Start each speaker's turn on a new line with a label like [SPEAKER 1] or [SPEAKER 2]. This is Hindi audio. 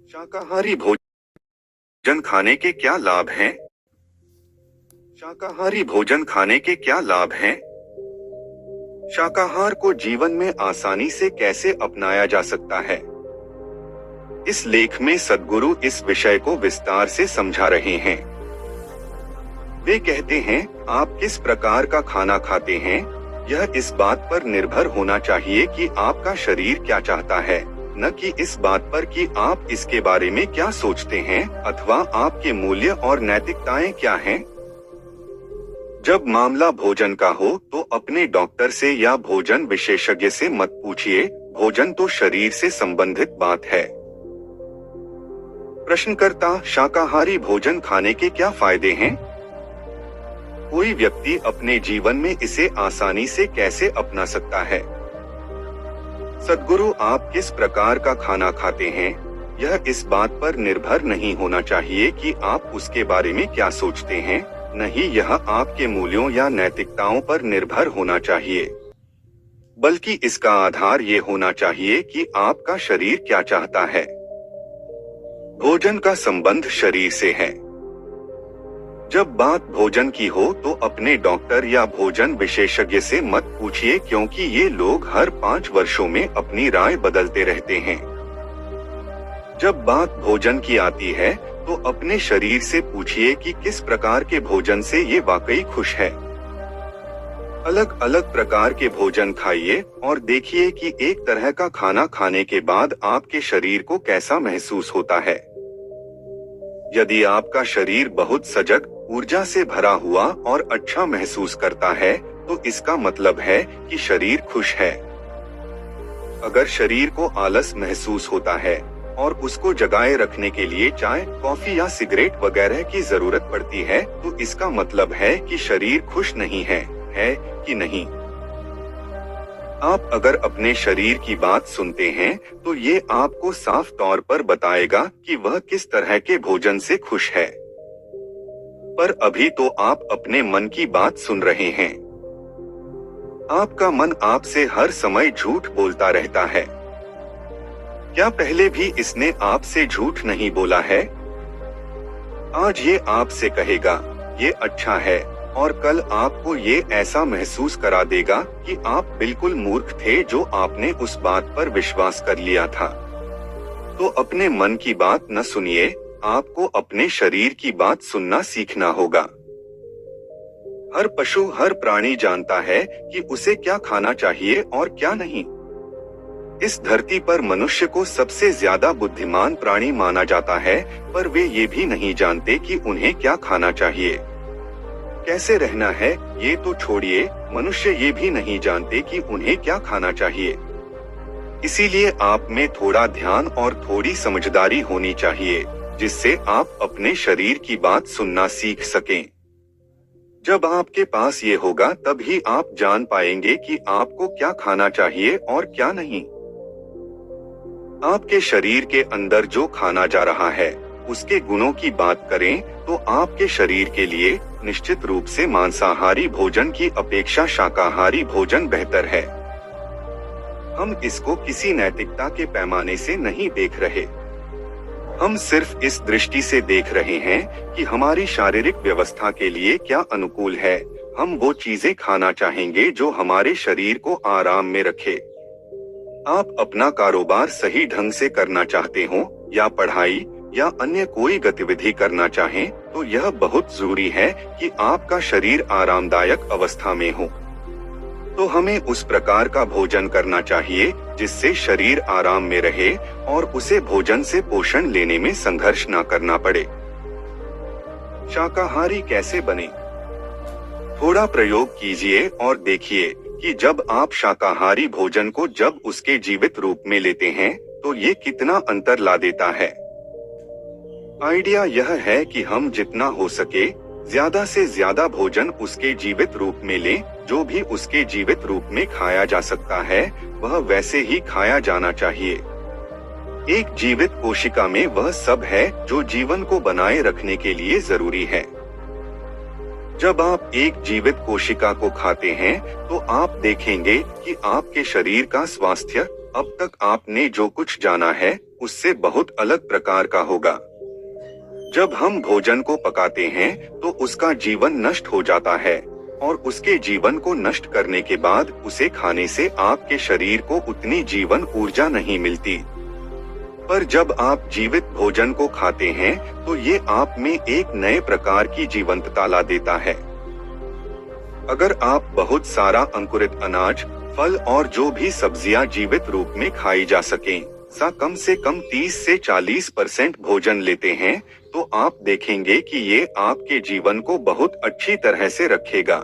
[SPEAKER 1] शाकाहारी भोजन खाने के क्या लाभ हैं? शाकाहारी भोजन खाने के क्या लाभ हैं? शाकाहार को जीवन में आसानी से कैसे अपनाया जा सकता है? इस लेख में सद्गुरु इस विषय को विस्तार से समझा रहे हैं। वे कहते हैं, आप किस प्रकार का खाना खाते हैं, यह इस बात पर निर्भर होना चाहिए कि आपका शरीर क्या चाहता है, न कि इस बात पर कि आप इसके बारे में क्या सोचते हैं अथवा आपके मूल्य और नैतिकताएं क्या हैं। जब मामला भोजन का हो तो अपने डॉक्टर से या भोजन विशेषज्ञ से मत पूछिए, भोजन तो शरीर से संबंधित बात है। प्रश्नकर्ता, शाकाहारी भोजन खाने के क्या फायदे हैं? कोई व्यक्ति अपने जीवन में इसे आसानी से कैसे अपना सकता है? सद्गुरु, आप किस प्रकार का खाना खाते हैं, यह इस बात पर निर्भर नहीं होना चाहिए कि आप उसके बारे में क्या सोचते हैं, नहीं यह आपके मूल्यों या नैतिकताओं पर निर्भर होना चाहिए, बल्कि इसका आधार ये होना चाहिए कि आपका शरीर क्या चाहता है। भोजन का संबंध शरीर से है। जब बात भोजन की हो तो अपने डॉक्टर या भोजन विशेषज्ञ से मत पूछिए, क्योंकि ये लोग हर 5 वर्षों में अपनी राय बदलते रहते हैं। जब बात भोजन की आती है तो अपने शरीर से पूछिए कि किस प्रकार के भोजन से ये वाकई खुश है। अलग अलग प्रकार के भोजन खाइए और देखिए कि एक तरह का खाना खाने के बाद आपके शरीर को कैसा महसूस होता है। यदि आपका शरीर बहुत सजग, ऊर्जा से भरा हुआ और अच्छा महसूस करता है तो इसका मतलब है कि शरीर खुश है। अगर शरीर को आलस महसूस होता है और उसको जगाए रखने के लिए चाय, कॉफी या सिगरेट वगैरह की जरूरत पड़ती है तो इसका मतलब है कि शरीर खुश नहीं है कि नहीं। आप अगर अपने शरीर की बात सुनते हैं तो ये आपको साफ तौर पर बताएगा कि वह किस तरह के भोजन से खुश है। पर अभी तो आप अपने मन की बात सुन रहे हैं। आपका मन आपसे हर समय झूठ बोलता रहता है। क्या पहले भी इसने आपसे झूठ नहीं बोला है? आज ये आपसे कहेगा, ये अच्छा है, और कल आपको ये ऐसा महसूस करा देगा कि आप बिल्कुल मूर्ख थे जो आपने उस बात पर विश्वास कर लिया था। तो अपने मन की बात न सुनिए, आपको अपने शरीर की बात सुनना सीखना होगा। हर पशु, हर प्राणी जानता है कि उसे क्या खाना चाहिए और क्या नहीं। इस धरती पर मनुष्य को सबसे ज्यादा बुद्धिमान प्राणी माना जाता है, पर वे ये भी नहीं जानते कि उन्हें क्या खाना चाहिए। कैसे रहना है ये तो छोड़िए, मनुष्य ये भी नहीं जानते कि उन्हें क्या खाना चाहिए। इसीलिए आप में थोड़ा ध्यान और थोड़ी समझदारी होनी चाहिए, जिससे आप अपने शरीर की बात सुनना सीख सकें। जब आपके पास ये होगा तभी आप जान पाएंगे कि आपको क्या खाना चाहिए और क्या नहीं। आपके शरीर के अंदर जो खाना जा रहा है उसके गुणों की बात करें तो आपके शरीर के लिए निश्चित रूप से मांसाहारी भोजन की अपेक्षा शाकाहारी भोजन बेहतर है। हम इसको किसी नैतिकता के पैमाने से नहीं देख रहे। हम सिर्फ इस दृष्टि से देख रहे हैं कि हमारी शारीरिक व्यवस्था के लिए क्या अनुकूल है। हम वो चीजें खाना चाहेंगे जो हमारे शरीर को आराम में रखे। आप अपना कारोबार सही ढंग से करना चाहते हो या पढ़ाई या अन्य कोई गतिविधि करना चाहें तो यह बहुत जरूरी है कि आपका शरीर आरामदायक अवस्था में हो। तो हमें उस प्रकार का भोजन करना चाहिए जिससे शरीर आराम में रहे और उसे भोजन से पोषण लेने में संघर्ष न करना पड़े। शाकाहारी कैसे बने? थोड़ा प्रयोग कीजिए और देखिए कि जब आप शाकाहारी भोजन को जब उसके जीवित रूप में लेते हैं तो ये कितना अंतर ला देता है। आइडिया यह है कि हम जितना हो सके ज्यादा से ज्यादा भोजन उसके जीवित रूप में लें। जो भी उसके जीवित रूप में खाया जा सकता है वह वैसे ही खाया जाना चाहिए। एक जीवित कोशिका में वह सब है जो जीवन को बनाए रखने के लिए जरूरी है। जब आप एक जीवित कोशिका को खाते हैं तो आप देखेंगे कि आपके शरीर का स्वास्थ्य, अब तक आपने जो कुछ जाना है उससे बहुत अलग प्रकार का होगा। जब हम भोजन को पकाते हैं तो उसका जीवन नष्ट हो जाता है और उसके जीवन को नष्ट करने के बाद उसे खाने से आपके शरीर को उतनी जीवन ऊर्जा नहीं मिलती। पर जब आप जीवित भोजन को खाते हैं तो ये आप में एक नए प्रकार की जीवंतता ला देता है। अगर आप बहुत सारा अंकुरित अनाज, फल और जो भी सब्जियां जीवित रूप में खाई जा सकें, कम से कम 30 से 40% भोजन लेते हैं, तो आप देखेंगे कि ये आपके जीवन को बहुत अच्छी तरह से रखेगा।